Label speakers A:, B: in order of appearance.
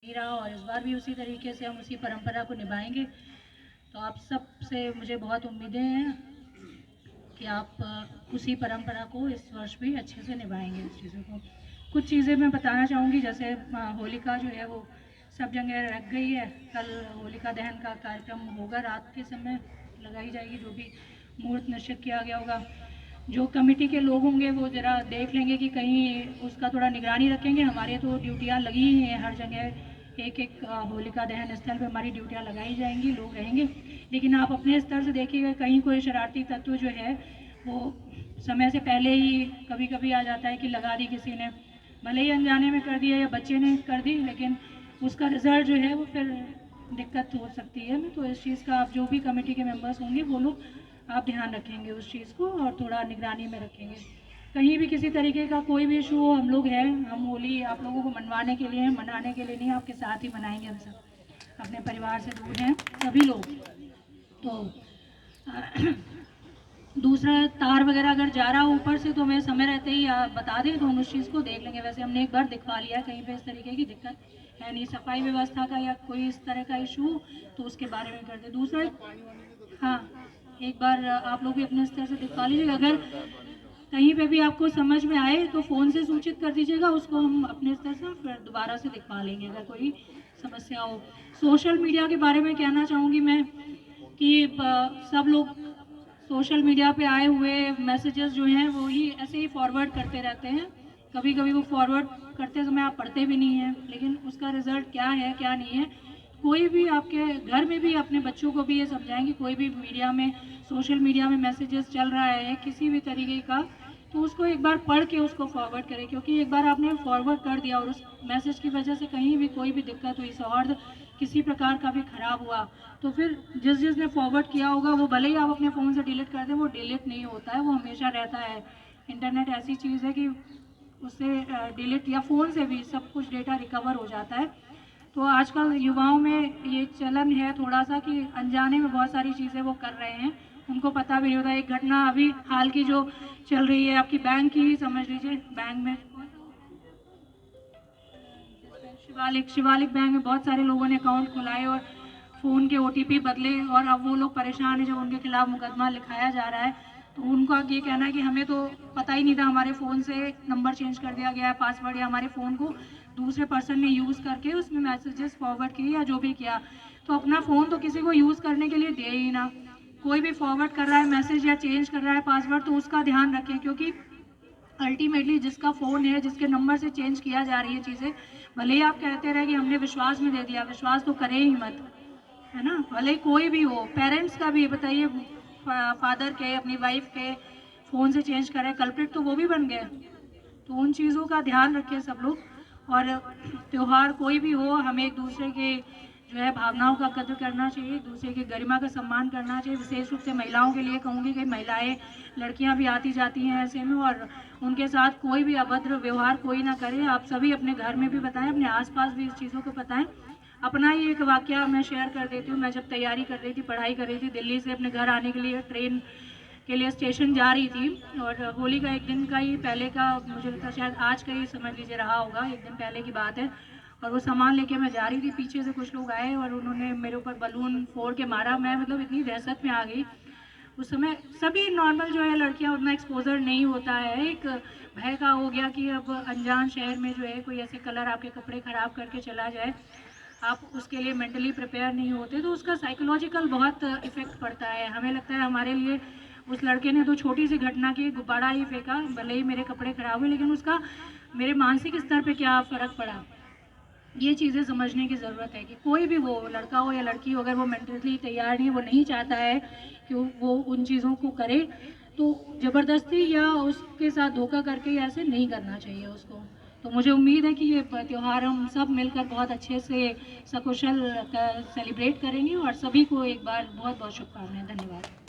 A: रहा और इस बार भी उसी तरीके से हम उसी परंपरा को निभाएंगे। तो आप सब से मुझे बहुत उम्मीदें हैं कि आप उसी परंपरा को इस वर्ष भी अच्छे से निभाएंगे। इस चीज़ों को कुछ चीज़ें मैं बताना चाहूँगी, जैसे होलिका जो है वो सब जगह रख गई है। कल होलिका दहन का कार्यक्रम होगा, रात के समय लगाई जाएगी, जो भी मुहूर्त निश्चित किया गया होगा। जो कमेटी के लोग होंगे वो ज़रा देख लेंगे कि कहीं उसका थोड़ा निगरानी रखेंगे। हमारे तो ड्यूटियाँ लगी ही हैं हर जगह, एक एक होलिका दहन स्थल पे हमारी ड्यूटियाँ लगाई जाएंगी, लोग रहेंगे। लेकिन आप अपने स्तर से देखिएगा, कहीं कोई शरारती तत्व जो है वो समय से पहले ही कभी कभी आ जाता है कि लगा दी किसी ने, भले ही अनजाने में कर दिया या बच्चे ने कर दी, लेकिन उसका रिजल्ट जो है वो फिर दिक्कत हो सकती है। तो इस चीज़ का आप जो भी कमेटी के मेंबर्स होंगे वो लोग आप ध्यान रखेंगे उस चीज़ को और थोड़ा निगरानी में रखेंगे। कहीं भी किसी तरीके का कोई भी इशू हो, हम लोग हैं, हम होली आप लोगों को मनवाने के लिए हैं, मनाने के लिए नहीं, आपके साथ ही मनाएंगे। हम सब अपने परिवार से दूर हैं सभी लोग। तो दूसरा, तार वगैरह अगर जा रहा हो ऊपर से तो मैं समय रहते ही बता दें तो हम उस चीज़ को देख लेंगे। वैसे हमने एक बार दिखवा लिया है, कहीं पे इस तरीके की दिक्कत है नहीं, सफाई व्यवस्था का या कोई इस तरह का इशू तो उसके बारे में कर दे। दूसरा, हाँ, एक बार आप लोग भी अपने स्तर से दिखवा लीजिएगा। अगर कहीं पे भी आपको समझ में आए तो फ़ोन से सूचित कर दीजिएगा, उसको हम अपने स्तर से फिर दोबारा से दिखवा लेंगे अगर कोई समस्या हो। सोशल मीडिया के बारे में कहना चाहूँगी मैं कि सब लोग सोशल मीडिया पे आए हुए मैसेजेस जो हैं वो ही ऐसे ही फॉरवर्ड करते रहते हैं। कभी कभी वो फॉरवर्ड करते समय आप पढ़ते भी नहीं हैं, लेकिन उसका रिजल्ट क्या है क्या नहीं है, कोई भी आपके घर में भी अपने बच्चों को भी ये समझाएंगे, कोई भी मीडिया में सोशल मीडिया में मैसेजेस चल रहा है किसी भी तरीके का, तो उसको एक बार पढ़ के उसको फॉरवर्ड करें। क्योंकि एक बार आपने फॉरवर्ड कर दिया और उस मैसेज की वजह से कहीं भी कोई भी दिक्कत हुई, सौहार्द किसी प्रकार का भी खराब हुआ, तो फिर जिसने फॉरवर्ड किया होगा वो भले ही आप अपने फ़ोन से डिलीट कर दें, वो डिलीट नहीं होता है, वो हमेशा रहता है। इंटरनेट ऐसी चीज़ है कि उससे डिलीट या फ़ोन से भी सब कुछ डेटा रिकवर हो जाता है। तो आजकल युवाओं में ये चलन है थोड़ा सा कि अनजाने में बहुत सारी चीज़ें वो कर रहे हैं, उनको पता भी नहीं होता। एक घटना अभी हाल की जो चल रही है आपकी बैंक की ही समझ लीजिए, बैंक में शिवालिक बैंक में बहुत सारे लोगों ने अकाउंट खुलाए और फ़ोन के OTP बदले, और अब वो लोग परेशान हैं जब उनके खिलाफ मुकदमा लिखाया जा रहा है। तो उनका ये कहना है कि हमें तो पता ही नहीं था, हमारे फ़ोन से नंबर चेंज कर दिया गया है, पासवर्ड, या हमारे फ़ोन को दूसरे पर्सन ने यूज़ करके उसमें मैसेजेस फॉरवर्ड किए या जो भी किया। तो अपना फ़ोन तो किसी को यूज़ करने के लिए दे ही ना। कोई भी फॉरवर्ड कर रहा है मैसेज या चेंज कर रहा है पासवर्ड तो उसका ध्यान रखें, क्योंकि अल्टीमेटली जिसका फ़ोन है, जिसके नंबर से चेंज किया जा रही है चीज़ें, भले ही आप कहते रहे कि हमने विश्वास में दे दिया, विश्वास तो करें ही मत, है ना। भले ही कोई भी हो, पेरेंट्स का भी बताइए, फादर के अपनी वाइफ के फ़ोन से चेंज करें, कल्प्रिट तो वो भी बन गए। तो उन चीज़ों का ध्यान रखें सब लोग। और त्यौहार कोई भी हो, हमें एक दूसरे के जो है भावनाओं का कद्र करना चाहिए, एक दूसरे की गरिमा का सम्मान करना चाहिए। विशेष रूप से महिलाओं के लिए कहूँगी कि महिलाएं, लड़कियां भी आती जाती हैं ऐसे में, और उनके साथ कोई भी अभद्र व्यवहार कोई ना करे। आप सभी अपने घर में भी बताएं, अपने आसपास भी इस चीज़ों को बताएं। अपना ही एक वाकया मैं शेयर कर देती हूँ। मैं जब तैयारी कर रही थी, पढ़ाई कर रही थी, दिल्ली से अपने घर आने के लिए ट्रेन के लिए स्टेशन जा रही थी, और होली का एक दिन का ही पहले का, मुझे लगता है शायद आज का ही समझ लीजिए रहा होगा, एक दिन पहले की बात है। और वो सामान लेके मैं जा रही थी, पीछे से कुछ लोग आए और उन्होंने मेरे ऊपर बलून फोड़ के मारा। मैं मतलब इतनी दहशत में आ गई उस समय। सभी नॉर्मल जो है लड़कियां, उतना एक्सपोजर नहीं होता है, एक भय का हो गया कि अब अनजान शहर में जो है कोई ऐसे कलर आपके कपड़े ख़राब करके चला जाए, आप उसके लिए मेंटली प्रिपेयर नहीं होते, तो उसका साइकोलॉजिकल बहुत इफ़ेक्ट पड़ता है। हमें लगता है हमारे लिए उस लड़के ने तो छोटी सी घटना की गुब्बारा ही फेंका, भले ही मेरे कपड़े ख़राब हुए, लेकिन उसका मेरे मानसिक स्तर पे क्या फ़र्क पड़ा। ये चीज़ें समझने की ज़रूरत है कि कोई भी वो लड़का हो या लड़की हो, अगर वो मेंटली तैयार नहीं, वो नहीं चाहता है कि वो उन चीज़ों को करे, तो ज़बरदस्ती या उसके साथ धोखा करके ऐसे नहीं करना चाहिए उसको। तो मुझे उम्मीद है कि ये त्यौहार हम सब मिलकर बहुत अच्छे से सकुशल सेलिब्रेट करेंगे, और सभी को एक बार बहुत बहुत शुभकामनाएं। धन्यवाद।